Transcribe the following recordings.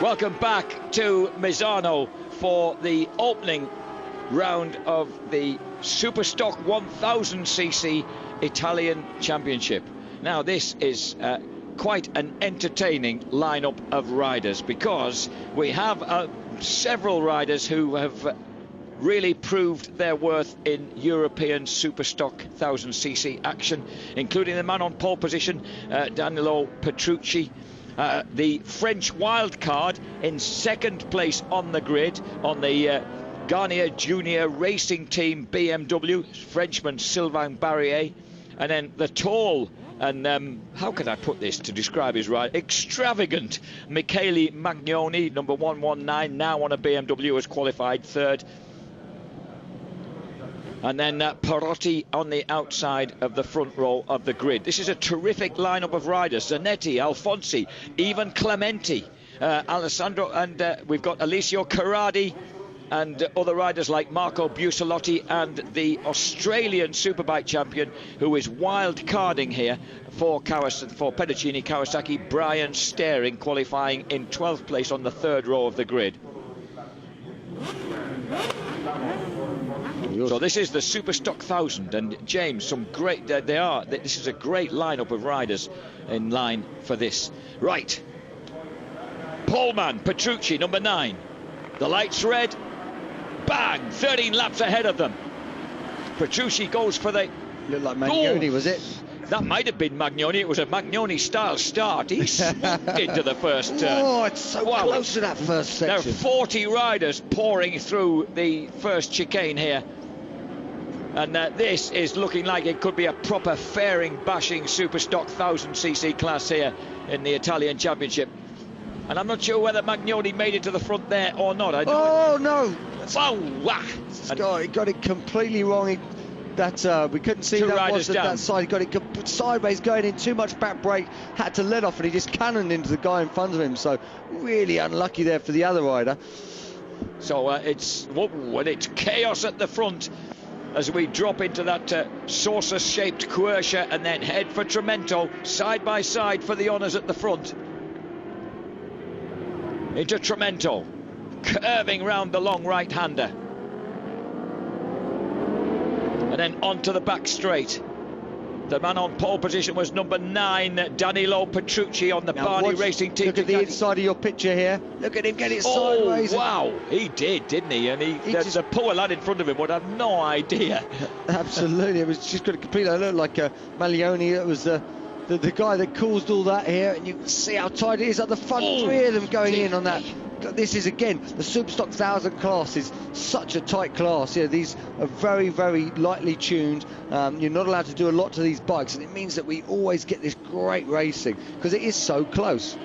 Welcome back to Misano for the opening round of the Superstock 1000cc Italian Championship. Now this is quite an entertaining lineup of riders, because we have several riders who have really proved their worth in European Superstock 1000cc action, including the man on pole position, Danilo Petrucci. The French wildcard in second place on the grid on the Garnier Junior Racing Team BMW, Frenchman Sylvain Barrier. And then the tall and, how can I put this to describe his ride, extravagant Michele Magnoni, number 119, now on a BMW, has qualified third. And then Perotti on the outside of the front row of the grid. This is a terrific lineup of riders. Zanetti, Alfonsi, even Clementi, Alessandro, and we've got Alessio Carradi and other riders like Marco Bucelotti and the Australian Superbike champion, who is wild carding here for Pedercini Kawasaki, Brian Staring, qualifying in 12th place on the third row of the grid. So this is the Superstock 1000, and James, some great, this is a great lineup of riders in line for this. Right, poleman Petrucci, number 9, the lights red, bang, 13 laps ahead of them. Petrucci goes for the... Looked like Magnoni, was it? That might have been Magnoni. It was a Magnoni-style start. He swooped into the first turn. Oh, it's so close to that first section. There are 40 riders pouring through the first chicane here. And this is looking like it could be a proper fairing, bashing Superstock 1000cc class here in the Italian Championship. And I'm not sure whether Magnoni made it to the front there or not. Oh, no! Oh, whack! He got it completely wrong. We couldn't see that was that side. He got it sideways, going in, too much back brake, had to let off, and he just cannoned into the guy in front of him. So really unlucky there for the other rider. So it's chaos at the front as we drop into that saucer-shaped Quercia and then head for Tremento, side by side for the honours at the front. Into Tremento, curving round the long right-hander. And then onto the back straight. The man on pole position was number 9, Danilo Petrucci on the Barney Racing Team. Look at the inside of your picture here. Look at him get it sideways. Oh, wow. He did, didn't he? And the poor lad in front of him would have no idea. Absolutely. It was just got to completely look like Maglioni. It was the guy that caused all that here. And you can see how tight it is at the front. 3 of them going in on that. This is, again, the Superstock 1000 class is such a tight class. Yeah, these are very, very lightly tuned. You're not allowed to do a lot to these bikes, and it means that we always get this great racing because it is so close.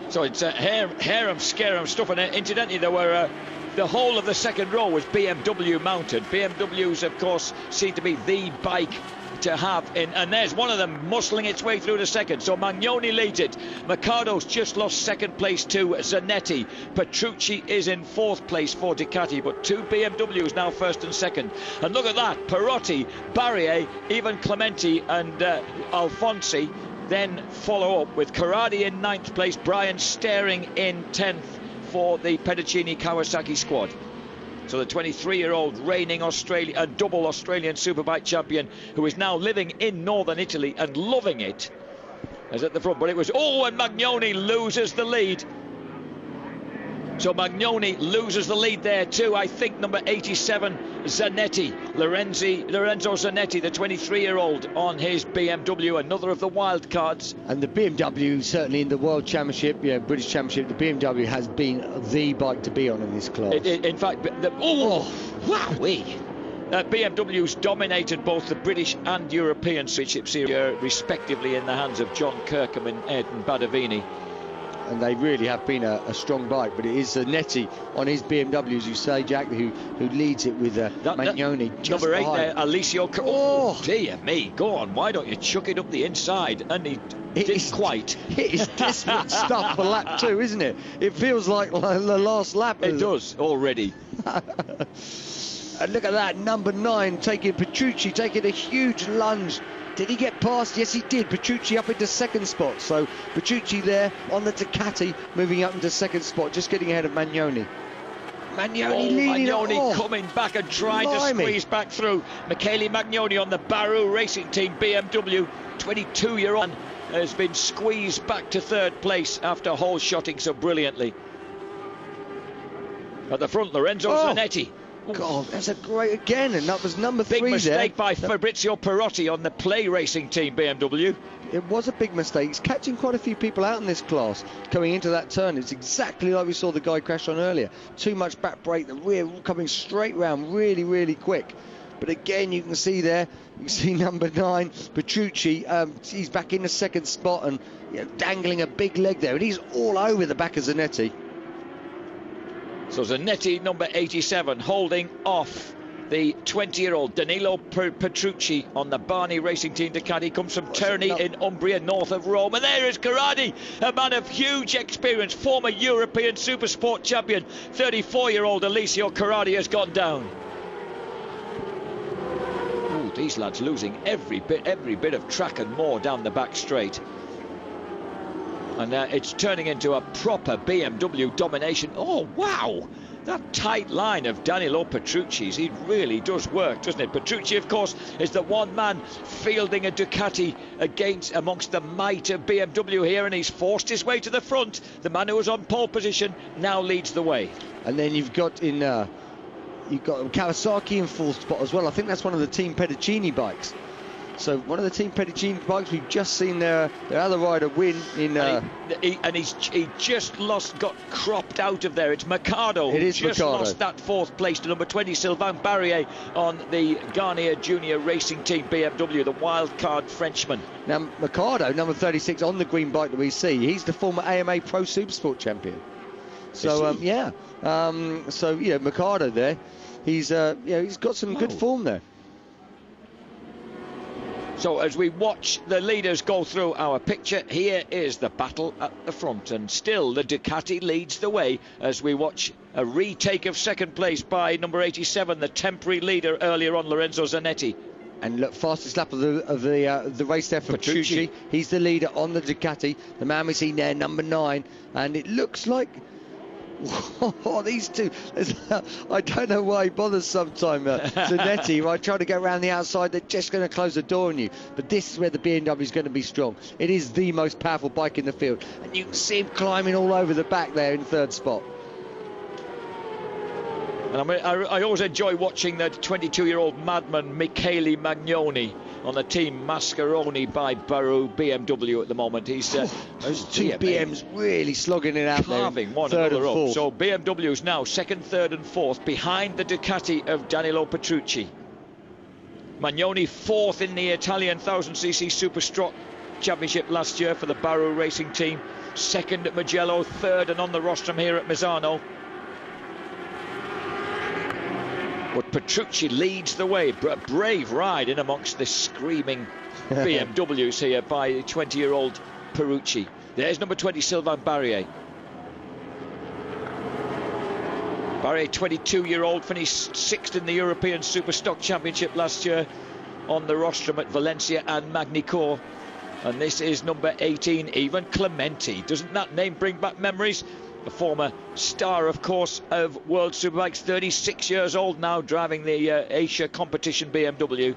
So it's harem-scarum stuff, and incidentally, there were the whole of the second row was BMW mounted. BMWs, of course, seem to be the bike to have in, and there's one of them muscling its way through the second. So Magnoni leads it. Mercado's just lost second place to Zanetti. Petrucci is in 4th place for Ducati, but 2 BMWs now first and second. And look at that, Perotti, Barrier, even Clementi and Alfonsi then follow up with Carradi in 9th place, Brian Staring in 10th for the Pedercini Kawasaki squad. So the 23-year-old reigning double Australian Superbike champion, who is now living in northern Italy and loving it, is at the front. But it was, and Magnoni loses the lead. So Magnoni loses the lead there too. I think number 87, Zanetti, Lorenzo Zanetti, the 23-year-old on his BMW, another of the wild cards. And the BMW, certainly in the World Championship, British Championship, the BMW has been the bike to be on in this class. In fact, wowee! BMW's dominated both the British and European Championship series, respectively, in the hands of John Kirkham and Ayrton Badavini. And they really have been a strong bike, but it is Zanetti on his BMW, as you say, Jack, who leads it with Magnoni just number 8 behind. there, Alessio. Oh dear me, go on, why don't you chuck it up the inside? And he didn't quite. It is desperate stuff for lap 2, isn't it? It feels like the last lap. It does already. And look at that, number 9 Petrucci taking a huge lunge Did he get past? Yes, he did. Petrucci up into second spot. So Petrucci there on the Ducati, moving up into second spot, just getting ahead of Magnoni. Magnoni coming back and trying to squeeze back through. Michele Magnoni on the Barrow Racing Team BMW, 22-year-old, has been squeezed back to third place after hole shotting so brilliantly. At the front, Lorenzo Zanetti. God, that's a great again, and that was number 3 there. Big mistake by Fabrizio Perotti on the Play Racing Team BMW. It was a big mistake. He's catching quite a few people out in this class coming into that turn. It's exactly like we saw the guy crash on earlier. Too much back brake, the rear coming straight round really, really quick. But again, you can see there, you can see number 9, Petrucci, he's back in the second spot and dangling a big leg there. And he's all over the back of Zanetti. So Zanetti, number 87, holding off the 20-year-old Danilo Petrucci on the Barney Racing Team Ducati. Comes from Terni in Umbria, north of Rome. And there is Corradi, a man of huge experience, former European Supersport champion. 34-year-old Alessio Corradi has gone down. Ooh, these lads losing every bit of track and more down the back straight. And it's turning into a proper BMW domination. Oh, wow! That tight line of Danilo Petrucci's, he really does work, doesn't it? Petrucci, of course, is the one man fielding a Ducati amongst the might of BMW here, and he's forced his way to the front. The man who was on pole position now leads the way. And then you've got Kawasaki in fourth spot as well. I think that's one of the Team Pedercini bikes. So one of the Team Pedercini bikes, we've just seen their other rider win in. He just got cropped out of there. It's Mercado. It is just Mercado. Lost that fourth place to number 20 Sylvain Barrier on the Garnier Junior Racing Team BMW, the wild card Frenchman. Now Mercado, number 36 on the green bike that we see, he's the former AMA Pro Supersport champion. So Mercado there, he's got some good form there. So as we watch the leaders go through our picture, here is the battle at the front, and still the Ducati leads the way as we watch a retake of second place by number 87, the temporary leader earlier on, Lorenzo Zanetti. And look, fastest lap of the race there for Petrucci. He's the leader on the Ducati. The man we've seen there, number 9, and it looks like these two. I don't know why he bothers sometimes. Zanetti, right, trying to go around the outside, they're just going to close the door on you. But this is where the BMW is going to be strong. It is the most powerful bike in the field, and you can see him climbing all over the back there in third spot. And I always enjoy watching the 22-year-old madman Michele Magnoni on the Team Mascheroni by Barrow BMW at the moment. He's those two BMs really slogging it out carving there. One another up. So BMW is now second, third and fourth behind the Ducati of Danilo Petrucci. Magnoni fourth in the Italian 1000cc Superstock Championship last year for the Barrow Racing Team. Second at Mugello, third and on the rostrum here at Misano. But Petrucci leads the way. A brave ride in amongst the screaming BMWs here by 20-year-old Petrucci. There's number 20, Sylvain Barrier. Barrier, 22-year-old, finished 6th in the European Superstock Championship last year on the rostrum at Valencia and Magny-Cours. And this is number 18, Ivan Clementi. Doesn't that name bring back memories? A former star, of course, of World Superbikes, 36 years old now, driving the Asia competition BMW.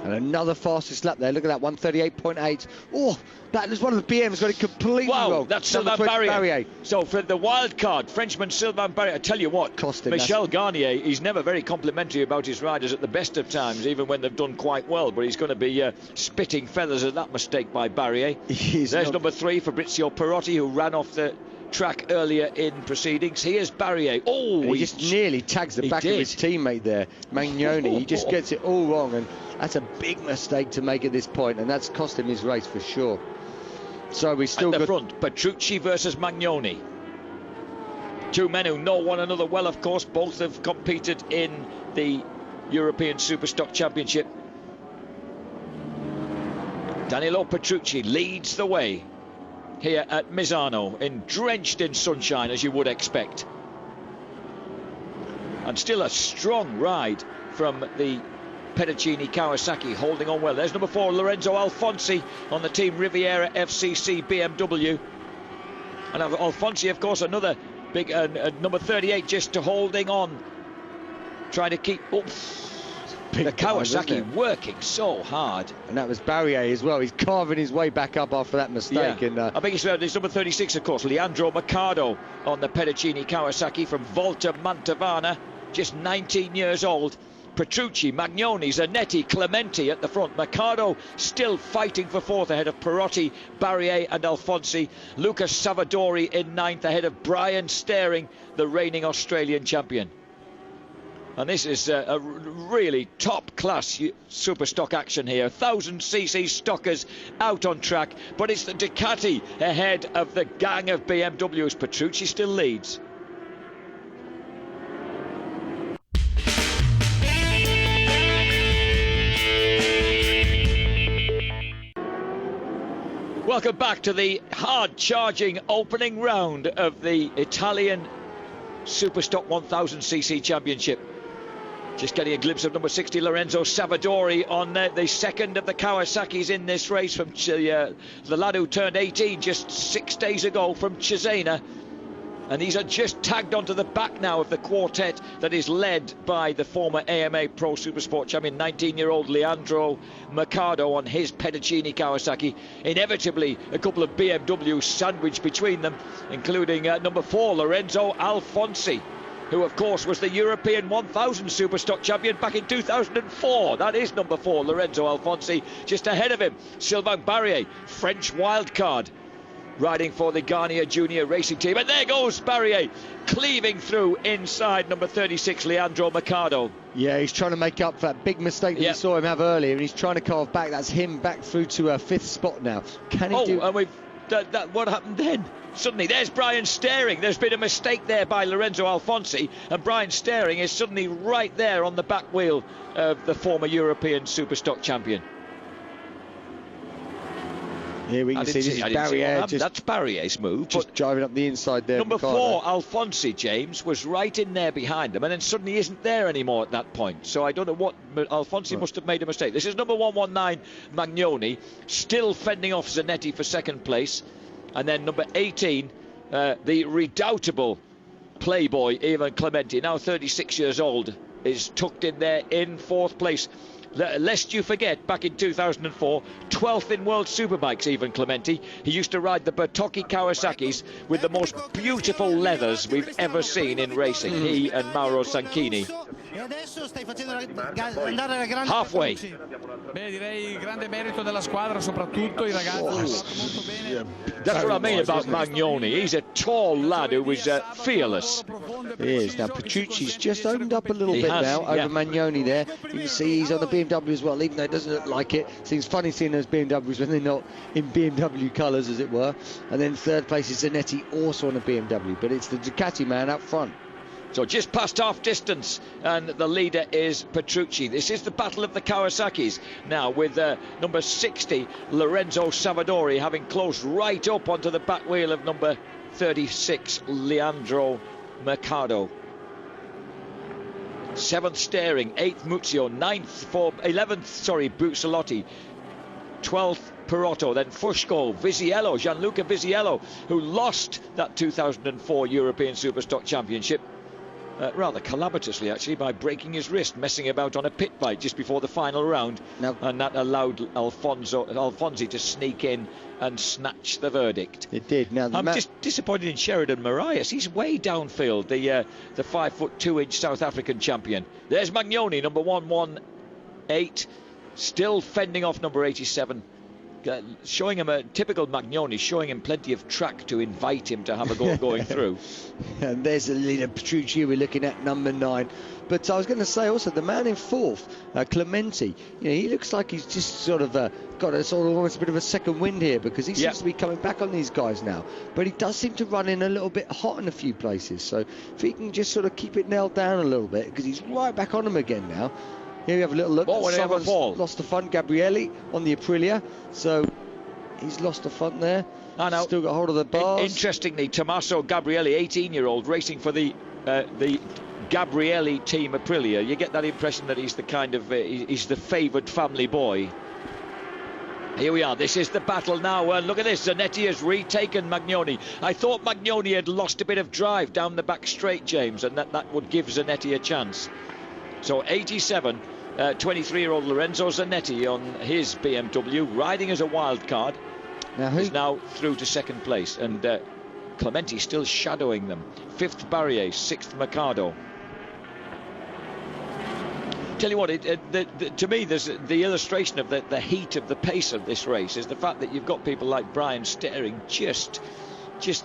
And another fastest lap there. Look at that, 138.8. Oh, that is one of the BMs got it completely wrong. That's Sylvain Barrier. So for the wild card, Frenchman Sylvain Barrier, I tell you what, Michel Garnier, he's never very complimentary about his riders at the best of times, even when they've done quite well, but he's going to be spitting feathers at that mistake by Barrier. There's number 3, Fabrizio Perotti, who ran off the track earlier in proceedings. Here's Barrier. Oh, he just nearly tags the back of his teammate there, Magnoni. He just gets it all wrong, and that's a big mistake to make at this point, and that's cost him his race for sure. So we still at the front, Petrucci versus Magnoni. Two men who know one another well, of course. Both have competed in the European Superstock Championship. Danilo Petrucci leads the way here at Misano, drenched in sunshine, as you would expect. And still a strong ride from the Pedercini Kawasaki, holding on well. There's number 4, Lorenzo Alfonsi, on the Team Riviera FCC BMW. And Alfonsi, of course, another big number 38, just holding on, trying to keep up. The Kawasaki working so hard. And that was Barrier as well. He's carving his way back up after that mistake. Yeah. And I think it's number 36, of course, Leandro Mercado, on the Pedercini Kawasaki from Volta Mantovana, just 19 years old. Petrucci, Magnoni, Zanetti, Clementi at the front. Mercado still fighting for 4th ahead of Perotti, Barrier and Alfonsi. Lucas Savadori in 9th ahead of Brian Staring, the reigning Australian champion. And this is a really top-class Superstock action here. 1000cc stockers out on track, but it's the Ducati ahead of the gang of BMWs. Petrucci still leads. Welcome back to the hard-charging opening round of the Italian Superstock 1000cc Championship. Just getting a glimpse of number 60, Lorenzo Savadori, on the second of the Kawasaki's in this race, from the lad who turned 18 just 6 days ago from Cesena. And these are just tagged onto the back now of the quartet that is led by the former AMA Pro Supersport champion, 19-year-old Leandro Mercado on his Pedercini Kawasaki. Inevitably, a couple of BMWs sandwiched between them, including number 4, Lorenzo Alfonsi, who of course was the European 1000 Superstock champion back in 2004. That is number 4, Lorenzo Alfonsi. Just ahead of him, Sylvain Barrier, French wildcard, riding for the Garnier Junior Racing Team. And there goes Barrier, cleaving through inside number 36, Leandro Mercado. Yeah, he's trying to make up for that big mistake that we saw him have earlier, and he's trying to carve back. That's him back through to a 5th spot now. Can he do... and we've... what happened then? Suddenly, there's Brian Staring. There's been a mistake there by Lorenzo Alfonsi, and Brian Staring is suddenly right there on the back wheel of the former European Superstock champion. Here we can see this is Barrier. That's Barrier's move. Just driving up the inside there. Number 4, Alfonsi, James, was right in there behind him, and then suddenly isn't there anymore at that point. So I don't know what... Alfonsi must have made a mistake. This is number 119, Magnoni, still fending off Zanetti for 2nd place. And then number 18, the redoubtable playboy, Ivan Clementi, now 36 years old, is tucked in there in 4th place. Lest you forget, back in 2004, 12th in World Superbikes, Ivan Clementi. He used to ride the Bertocchi Kawasaki's with the most beautiful leathers we've ever seen in racing. He and Mauro Sanchini. Halfway. That's what I mean about Magnoni. He's a tall lad who is fearless. He is. Now Petrucci's just opened up a little bit now over Magnoni there. You can see he's on the BMW as well, even though it doesn't look like it. Seems funny seeing those BMWs when they're not in BMW colours, as it were. And then 3rd place is Zanetti, also on a BMW, but it's the Ducati man up front. So just past half distance, and the leader is Petrucci. This is the battle of the Kawasaki's now, with number 60, Lorenzo Savadori, having closed right up onto the back wheel of number 36, Leandro Mercado. 7th Staring, 8th Muzio, 11th Buccellati, 12th Perotto, then Fusco, Visiello, Gianluca Visiello, who lost that 2004 European Superstock Championship rather calamitously, actually, by breaking his wrist, messing about on a pit bike just before the final round. And that allowed Alfonsi to sneak in and snatch the verdict. It did. Now I'm just disappointed in Sheridan Marias. He's way downfield, the 5'2" South African champion. There's Magnoni, number 118, still fending off number 87. Showing him a typical Magnoni, showing him plenty of track to invite him to have a go going through. And there's the leader, Petrucci, we're looking at number 9. But I was going to say also, the man in 4th, Clementi, he looks like he's just sort of got a sort of almost a bit of a second wind here, because he seems to be coming back on these guys now. But he does seem to run in a little bit hot in a few places. So if he can just sort of keep it nailed down a little bit, because he's right back on him again now. Here we have a little look. Someone's lost the front, Gabrielli on the Aprilia, so he's lost the front there. Still got hold of the bars. Interestingly, Tommaso Gabrielli, 18-year-old, racing for the Gabrielli team Aprilia, you get that impression that he's the kind of he's the favoured family boy. Here we are, this is the battle now, and look at this, Zanetti has retaken Magnoni. I thought Magnoni had lost a bit of drive down the back straight, James, and that would give Zanetti a chance. So 87, 23-year-old Lorenzo Zanetti on his BMW, riding as a wild card, is now through to second place, and Clementi still shadowing them. 5th Barrier, 6th Mercado. Tell you what, to me, there's the illustration of the heat of the pace of this race is the fact that you've got people like Brian staring just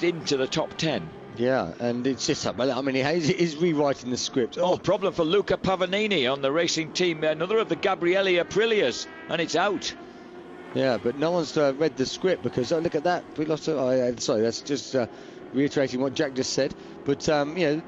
into the top 10. Yeah, and it's just, I mean, he's rewriting the script. Oh, problem for Luca Pavanini on the racing team, another of the Gabrielli Aprilias, and it's out. Yeah, but no one's read the script because, oh, look at that, we lost. Sorry, that's just reiterating what Jack just said. But you know,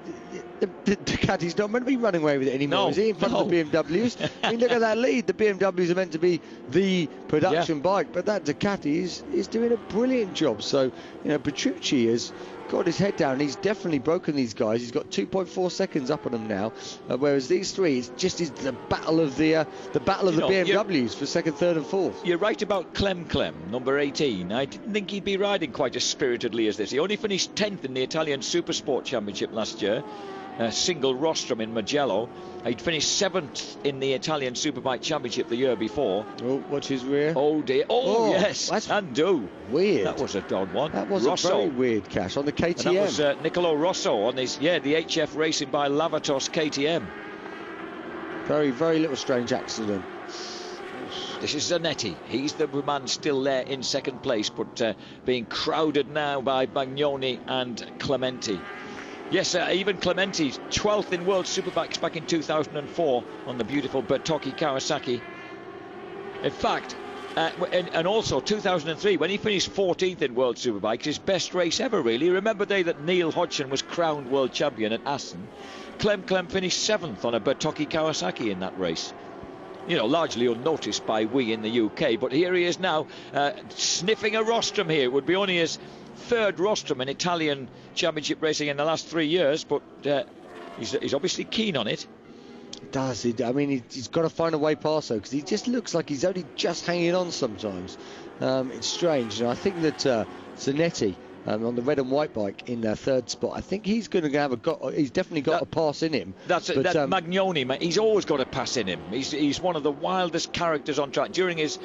the Ducati's not meant to be running away with it anymore, is he? In front of the BMWs. I mean, look at that lead. The BMWs are meant to be the production bike, but that Ducati is doing a brilliant job. So, you know, Petrucci has got his head down. He's definitely broken these guys. He's got 2.4 seconds up on them now, whereas these three, it's just the battle of the BMWs for second, third, and fourth. You're right about Clem, number 18. I didn't think he'd be riding quite as spiritedly as this. He only finished 10th in the Italian Supersport Championship last year. Single rostrum in Mugello. He'd finished 7th in the Italian Superbike Championship the year before. Oh, watch his rear. Oh dear. Oh yes, that's undo. Weird. That was a odd one. That was a very weird, Cash, on the KTM. And that was Nicolo Rosso on his, the HF Racing by Lavatos KTM. Very, very little strange accident. This is Zanetti. He's the man still there in second place, but being crowded now by Magnoni and Clementi. Yes, even Clementi, 12th in World Superbikes back in 2004 on the beautiful Bertocchi Kawasaki. In fact, and also 2003, when he finished 14th in World Superbikes, his best race ever, really. Remember the day that Neil Hodgson was crowned world champion at Assen? Clem finished 7th on a Bertocchi Kawasaki in that race. You know, largely unnoticed by we in the UK, but here he is now, sniffing a rostrum here. It would be only his 3rd rostrum in Italian Championship racing in the last 3 years, but he's obviously keen on it. Does he? I mean, he's got to find a way past though, because he just looks like he's only just hanging on sometimes. It's strange. And I think that Zanetti on the red and white bike in their 3rd spot, I think he's going to have he's definitely got a pass in him. That's Magnoni, he's always got a pass in him. He's one of the wildest characters on track. During his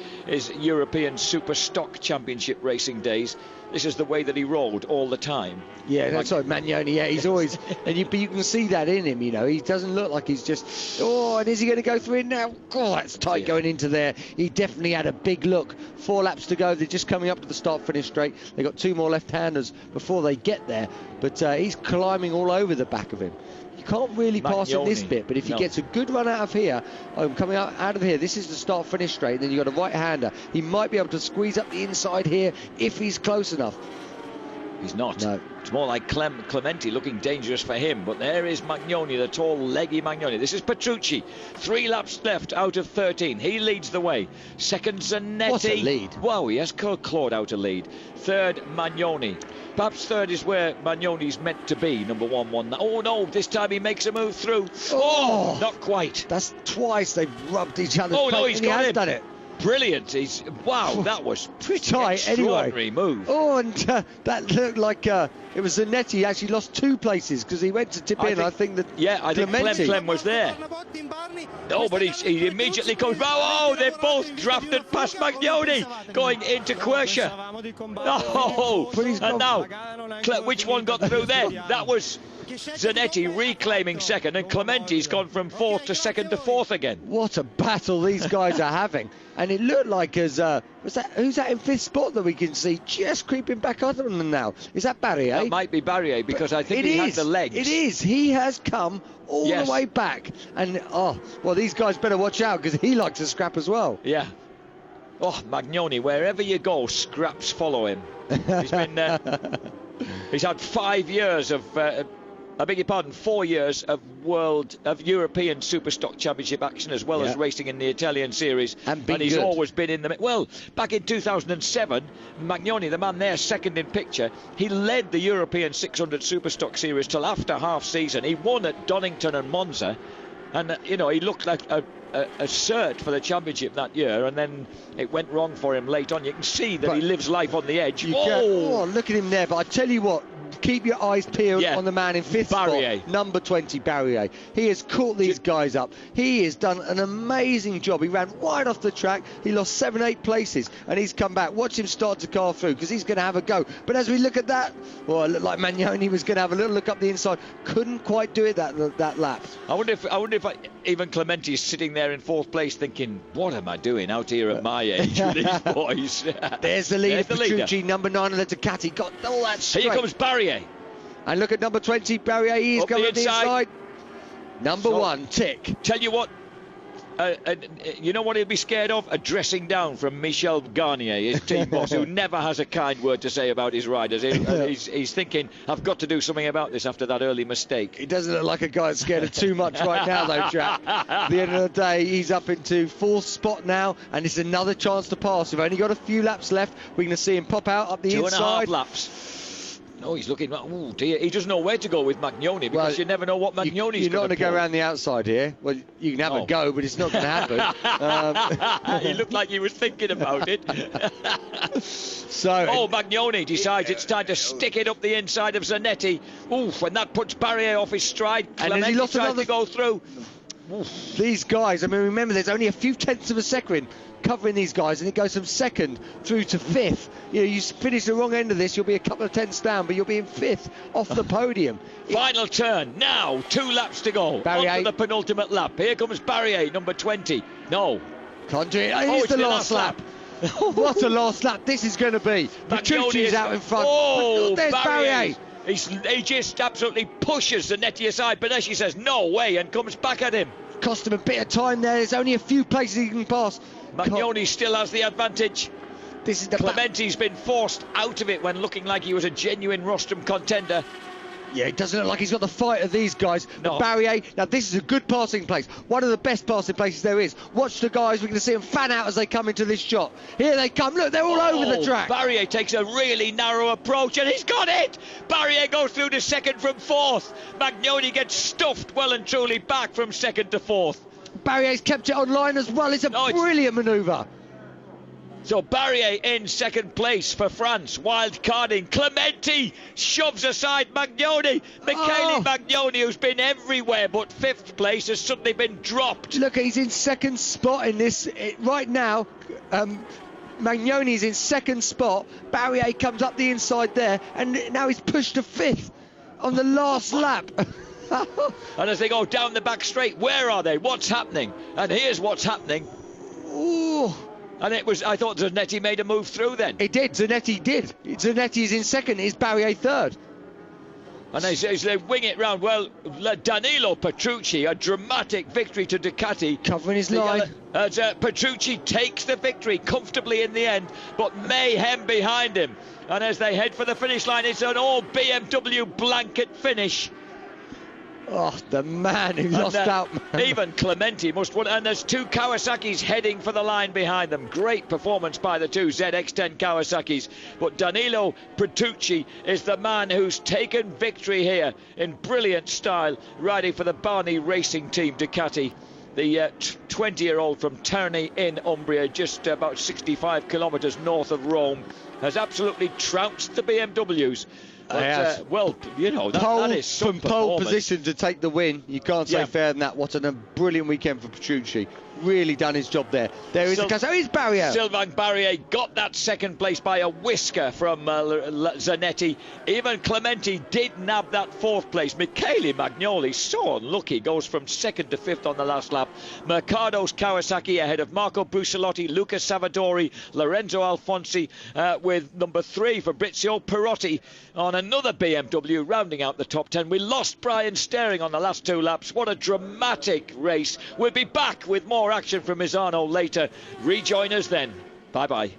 European Superstock Championship racing days, this is the way that he rolled all the time. Yeah, that's right, Magnoni. Yeah, he's always, but you can see that in him. You know, he doesn't look like he's just. Oh, and is he going to go through it now? God, that's tight going into there. He definitely had a big look. 4 laps to go. They're just coming up to the start-finish straight. They've got 2 more left-handers before they get there, but he's climbing all over the back of him. You can't really pass in this bit, but if he gets a good run out of here, coming out of here, this is the start-finish straight, then you've got a right-hander. He might be able to squeeze up the inside here if he's close enough. He's not. No. It's more like Clementi looking dangerous for him, but there is Magnoni, the tall, leggy Magnoni. This is Petrucci. 3 laps left out of 13. He leads the way. Second, Zanetti. What a lead. Wow, he has clawed out a lead. 3rd, Magnoni. Perhaps 3rd is where Magnoni's meant to be, number 1. Oh no, this time he makes a move through. Oh, not quite. That's twice they've rubbed each other's Oh no, he's got him. Done it. Brilliant. Wow, that was pretty tight extraordinary move. Oh, and that looked like it was Zanetti. He actually lost 2 places because he went to tip in. I think that I think Clem was there. Oh, but he immediately comes back. Oh, they both drafted past Magnoni going into Quercia. Oh, and now which one got through then? That was Zanetti reclaiming 2nd, and Clementi's gone from 4th to 2nd to 4th again. What a battle these guys are having. And it looked like who's that in 5th spot that we can see just creeping back on them now? Is that Barrier? That might be Barrier, because I think he had the legs. It is. He has come all the way back. And, well, these guys better watch out, because he likes to scrap as well. Yeah. Oh, Magnoni, wherever you go, scraps follow him. He's been... he's had 5 years of I beg your pardon, 4 years of European Superstock Championship action, as well as racing in the Italian series. And he's always been in the... Well, back in 2007, Magnoni, the man there, second in picture, he led the European 600 Superstock series till after half season. He won at Donington and Monza, and you know, he looked like a cert for the championship that year, and then it went wrong for him late on. You can see that he lives life on the edge. Oh, look at him there. But I tell you what, keep your eyes peeled on the man in fifth spot, number 20, Barrier. He has caught these guys up. He has done an amazing job. He ran wide off the track. He lost 7-8 places, and he's come back. Watch him start to carve through, because he's going to have a go. But as we look at that, well, it looked like Magnoni was going to have a little look up the inside. Couldn't quite do it that lap. I wonder if even Clementi is sitting there in fourth place thinking, what am I doing out here at my age with these boys? There's the leader, Pedercini, number 9 on the Ducati. Got all that straight. Here comes Barrier. And look at number 20, Barrier. He's going to the inside. Number 1, tick. Tell you what, you know what he'll be scared of? A dressing down from Michel Garnier, his team boss, who never has a kind word to say about his riders. He's thinking, I've got to do something about this after that early mistake. He doesn't look like a guy that's scared of too much right now, though, Jack. At the end of the day, he's up into 4th spot now, and it's another chance to pass. We've only got a few laps left. We're going to see him pop out up the inside. 2.5 laps. No, he's looking. Oh dear, he doesn't know where to go with Magnoni, because you never know what Magnoni's going to pull. You're not going to go around the outside here. Well, you can have a go, but it's not going to happen. He looked like he was thinking about it. Magnoni decides it's time to stick it up the inside of Zanetti. Oof, and that puts Barrier off his stride. And then he lost another to go through. Oof. These guys, I mean, remember, there's only a few tenths of a second covering these guys, and it goes from 2nd through to 5th. You know, you finish the wrong end of this, you'll be a couple of tenths down, but you'll be in 5th off the podium. Final turn now, 2 laps to go. Barrier. On to the penultimate lap. Here comes Barrier, number 20. No, can't do it. It's the last lap. What a last lap this is going to be. Petrucci's out in front. Oh, there's Barrier. He just absolutely pushes Zanetti aside. Pedercini says no way and comes back at him. Cost him a bit of time there. There's only a few places he can pass. Magnoni still has the advantage. This is the Clementi's been forced out of it when looking like he was a genuine rostrum contender. Yeah, it doesn't look like he's got the fight of these guys. No. Barrier, now this is a good passing place. One of the best passing places there is. Watch the guys, we're going to see them fan out as they come into this shot. Here they come, look, they're all over the track. Barrier takes a really narrow approach, and he's got it! Barrier goes through to 2nd from 4th. Magnoni gets stuffed well and truly back from 2nd to 4th. Barrier's kept it online as well. It's a brilliant manoeuvre. So Barrier in 2nd place for France, wild carding. Clementi shoves aside Magnoni. Michele Magnoni, who's been everywhere but 5th place, has suddenly been dropped. Look, he's in 2nd spot in this right now. Magnoni's in 2nd spot. Barrier comes up the inside there, and now he's pushed to 5th on the last lap. And as they go down the back straight, where are they? What's happening? And here's what's happening. Ooh. And I thought Zanetti made a move through then. It did, Zanetti did. Zanetti's in 2nd, is Barrier 3rd. And as they wing it round, well, Danilo Petrucci, a dramatic victory to Ducati. Covering his line. As Petrucci takes the victory comfortably in the end, but mayhem behind him. And as they head for the finish line, it's an all BMW blanket finish. Oh, the man who lost out. Even Clementi must win. And there's 2 Kawasaki's heading for the line behind them. Great performance by the 2 ZX10 Kawasaki's. But Danilo Petrucci is the man who's taken victory here in brilliant style, riding for the Barney Racing Team Ducati. The 20-year-old from Terni in Umbria, just about 65 kilometres north of Rome, has absolutely trounced the BMWs. But, well, you know, that is some from pole position to take the win. You can't say fairer than that. What a brilliant weekend for Petrucci. Really done his job there. There is he's Barrier. Sylvain Barrier got that 2nd place by a whisker from Zanetti. Even Clementi did nab that 4th place. Michele Magnoni, so unlucky, goes from 2nd to 5th on the last lap. Mercado's Kawasaki ahead of Marco Bussolotti, Luca Savadori, Lorenzo Alfonsi, with number 3 Fabrizio Perotti on another BMW, rounding out the top 10. We lost Brian Staring on the last 2 laps. What a dramatic race. We'll be back with more action from Misano later. Rejoin us then. Bye-bye.